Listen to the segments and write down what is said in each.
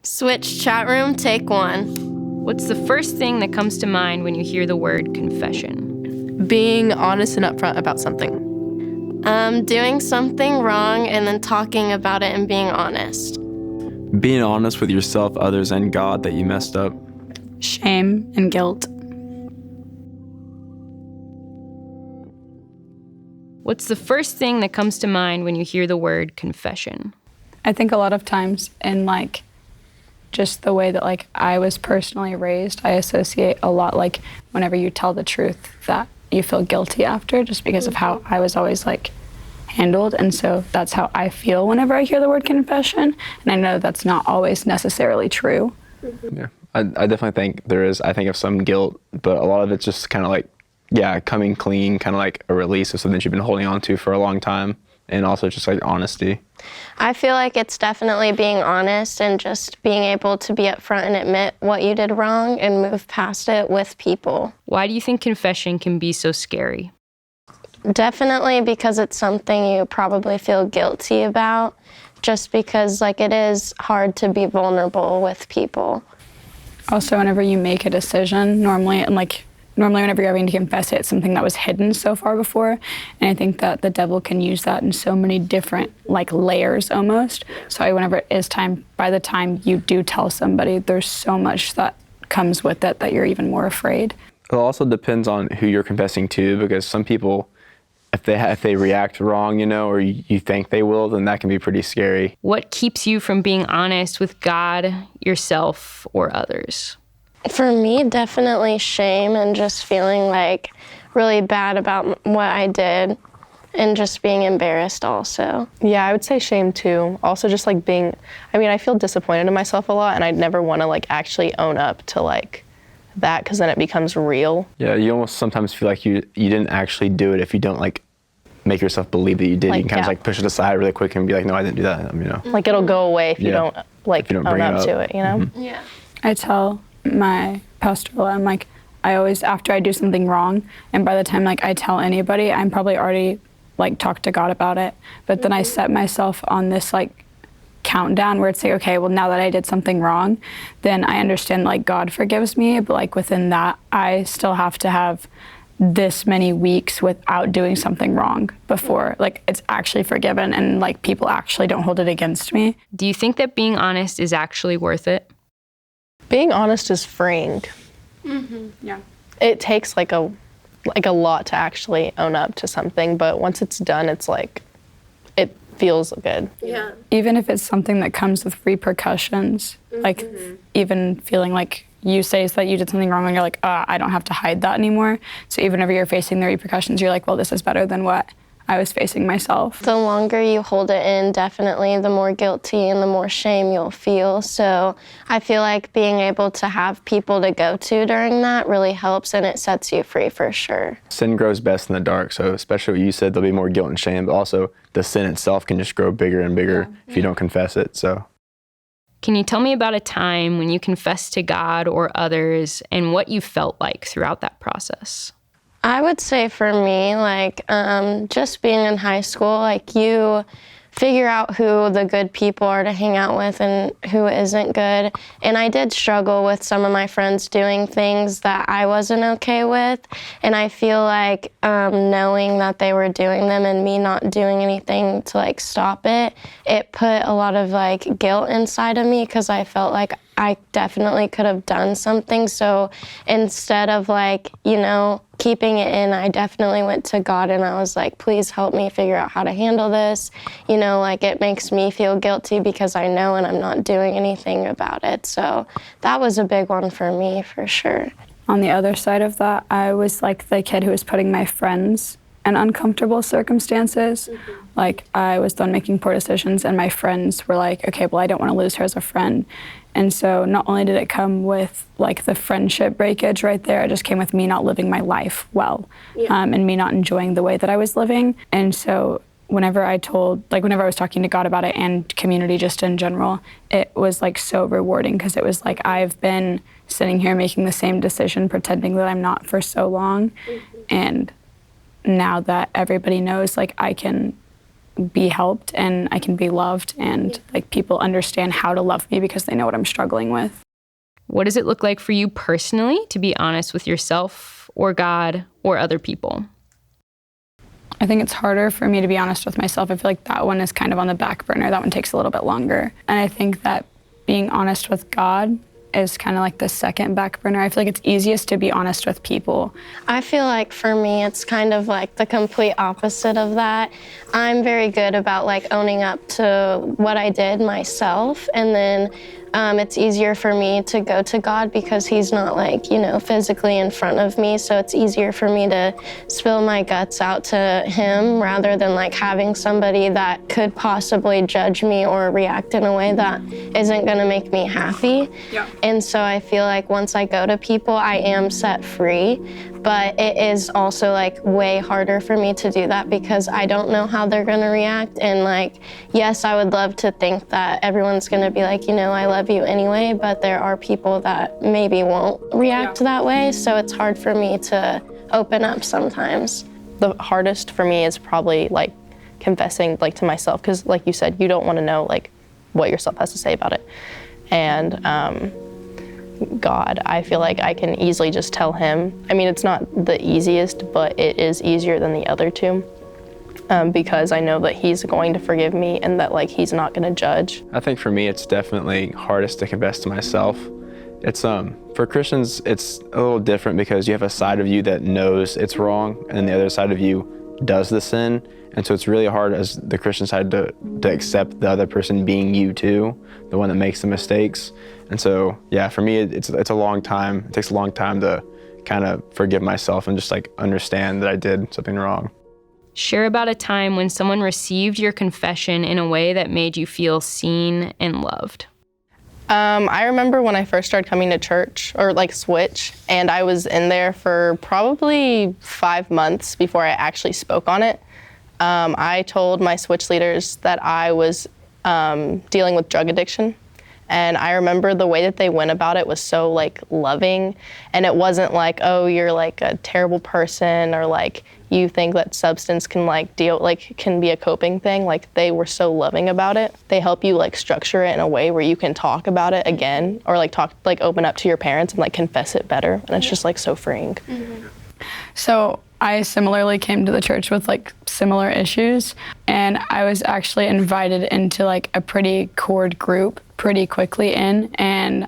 Switch chat room, take one. What's the first thing that comes to mind when you hear the word confession? Being honest and upfront about something. Doing something wrong and then talking about it and being honest. Being honest with yourself, others, and God that you messed up. Shame and guilt. What's the first thing that comes to mind when you hear the word confession? I think a lot of times in just the way that I was personally raised, I associate a lot whenever you tell the truth that you feel guilty after, just because of how I was always handled. And so that's how I feel whenever I hear the word confession. And I know that's not always necessarily true. Yeah, I definitely think there is. I think of some guilt, but a lot of it's just kind of coming clean, kind of a release of something that you've been holding on to for a long time. And also just honesty. I feel like it's definitely being honest and just being able to be upfront and admit what you did wrong and move past it with people. Why do you think confession can be so scary? Definitely because it's something you probably feel guilty about, just because it is hard to be vulnerable with people. Also, whenever you make a decision, normally whenever you're having to confess it, it's something that was hidden so far before. And I think that the devil can use that in so many different layers almost. So whenever it is time, by the time you do tell somebody, there's so much that comes with it that you're even more afraid. It also depends on who you're confessing to, because some people, if they react wrong, or you think they will, then that can be pretty scary. What keeps you from being honest with God, yourself, or others? For me, definitely shame and just feeling really bad about what I did and just being embarrassed also. Yeah, I would say shame too. Also just I feel disappointed in myself a lot, and I'd never want to actually own up to that, because then it becomes real. Yeah, you almost sometimes feel like you didn't actually do it if you don't make yourself believe that you did. You can kind of push it aside really quick and be no, I didn't do that. It'll go away if you don't if you don't own bring up it up to it, Mm-hmm. Yeah. I tell my pastoral, I'm I always, after I do something wrong, and by the time I tell anybody, I'm probably already talked to God about it. But then I set myself on this countdown where it's okay, well, now that I did something wrong, then I understand God forgives me, but within that, I still have to have this many weeks without doing something wrong before it's actually forgiven and people actually don't hold it against me. Do you think that being honest is actually worth it? Being honest is freeing. Mm-hmm. Yeah. It takes a lot to actually own up to something, but once it's done, it's it feels good. Yeah. Even if it's something that comes with repercussions, even feeling you say that you did something wrong and you're I don't have to hide that anymore. So even if you're facing the repercussions, you're well, this is better than what I was facing myself. The longer you hold it in, definitely the more guilty and the more shame you'll feel. So I feel being able to have people to go to during that really helps, and it sets you free for sure. Sin grows best in the dark, so especially what you said, there'll be more guilt and shame, but also the sin itself can just grow bigger and bigger if you don't confess it. So, can you tell me about a time when you confessed to God or others and what you felt like throughout that process? I would say for me, just being in high school, you figure out who the good people are to hang out with and who isn't good. And I did struggle with some of my friends doing things that I wasn't okay with. And I feel knowing that they were doing them and me not doing anything to stop it, it put a lot of guilt inside of me, because I felt I definitely could have done something. So instead of keeping it in, I definitely went to God and I was please help me figure out how to handle this. It makes me feel guilty because I know and I'm not doing anything about it. So that was a big one for me, for sure. On the other side of that, I was the kid who was putting my friends in uncomfortable circumstances. I was done making poor decisions and my friends were okay, well, I don't want to lose her as a friend. And so not only did it come with the friendship breakage right there, it just came with me not living my life well, and me not enjoying the way that I was living. And so whenever I was talking to God about it and community just in general, it was so rewarding, because it was I've been sitting here making the same decision, pretending that I'm not for so long. And now that everybody knows, I can be helped and I can be loved, and like people understand how to love me because they know what I'm struggling with. What does it look like for you personally to be honest with yourself or God or other people? I think it's harder for me to be honest with myself. I feel like that one is kind of on the back burner. That one takes a little bit longer. And I think that being honest with God is kind of like the second back burner. I feel like it's easiest to be honest with people. I feel like for me, it's kind of like the complete opposite of that. I'm very good about like owning up to what I did myself, and then it's easier for me to go to God because he's not like, physically in front of me. So it's easier for me to spill my guts out to him rather than like having somebody that could possibly judge me or react in a way that isn't gonna make me happy. Yeah. And so I feel like once I go to people, I am set free. But it is also like way harder for me to do that because I don't know how they're gonna react. And like, yes, I would love to think that everyone's gonna be like, I love you anyway, but there are people that maybe won't react that way. So it's hard for me to open up sometimes. The hardest for me is probably like confessing like to myself, because like you said, you don't want to know like what yourself has to say about it. And God, I feel like I can easily just tell him. I mean, it's not the easiest, but it is easier than the other two, because I know that he's going to forgive me and that like he's not going to judge. I think for me, it's definitely hardest to confess to myself. It's for Christians, it's a little different because you have a side of you that knows it's wrong, and then the other side of you does the sin. And so it's really hard as the Christian side to accept the other person being you too, the one that makes the mistakes. And so, yeah, for me, it's a long time. It takes a long time to kind of forgive myself and just like understand that I did something wrong. Share about a time when someone received your confession in a way that made you feel seen and loved. I remember when I first started coming to church, or like Switch, and I was in there for probably 5 months before I actually spoke on it. I told my Switch leaders that I was dealing with drug addiction. And I remember the way that they went about it was so like loving, and it wasn't like, oh, you're like a terrible person, or like you think that substance can can be a coping thing. Like they were so loving about it. They help you like structure it in a way where you can talk about it again, or like open up to your parents and like confess it better. And it's just like so freeing. Mm-hmm. So I similarly came to the church with like similar issues, and I was actually invited into like a pretty cored group pretty quickly and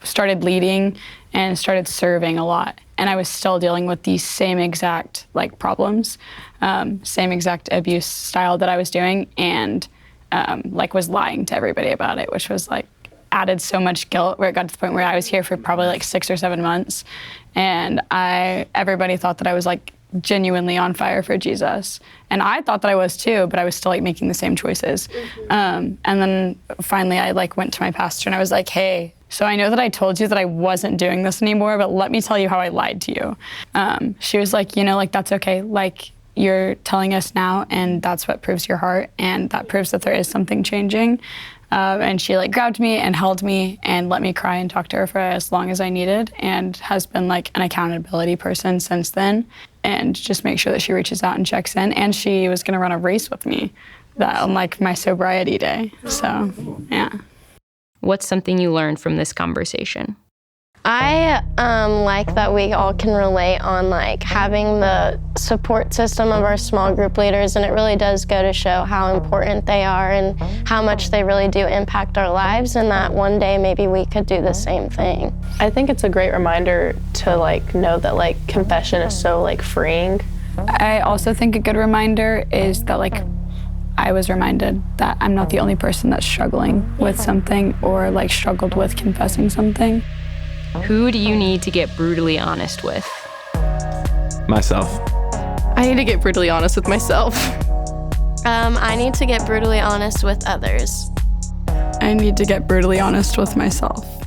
started leading and started serving a lot. And I was still dealing with these same exact like problems, same exact abuse style that I was doing, and was lying to everybody about it, which was like added so much guilt, where it got to the point where I was here for probably like 6 or 7 months, and everybody thought that I was like genuinely on fire for Jesus. And I thought that I was too, but I was still like making the same choices. Mm-hmm. And then finally I like went to my pastor and I was like, hey, so I know that I told you that I wasn't doing this anymore, but let me tell you how I lied to you. She was like, that's okay. Like, you're telling us now, and that's what proves your heart, and that proves that there is something changing. And she like grabbed me and held me and let me cry and talk to her for as long as I needed, and has been like an accountability person since then, and just make sure that she reaches out and checks in. And she was gonna run a race with me on like my sobriety day. So, yeah. What's something you learned from this conversation? I like that we all can relate on like having the support system of our small group leaders, and it really does go to show how important they are and how much they really do impact our lives, and that one day maybe we could do the same thing. I think it's a great reminder to like know that like confession is so like freeing. I also think a good reminder is that like I was reminded that I'm not the only person that's struggling with something or like struggled with confessing something. Who do you need to get brutally honest with? Myself. I need to get brutally honest with myself. I need to get brutally honest with others. I need to get brutally honest with myself.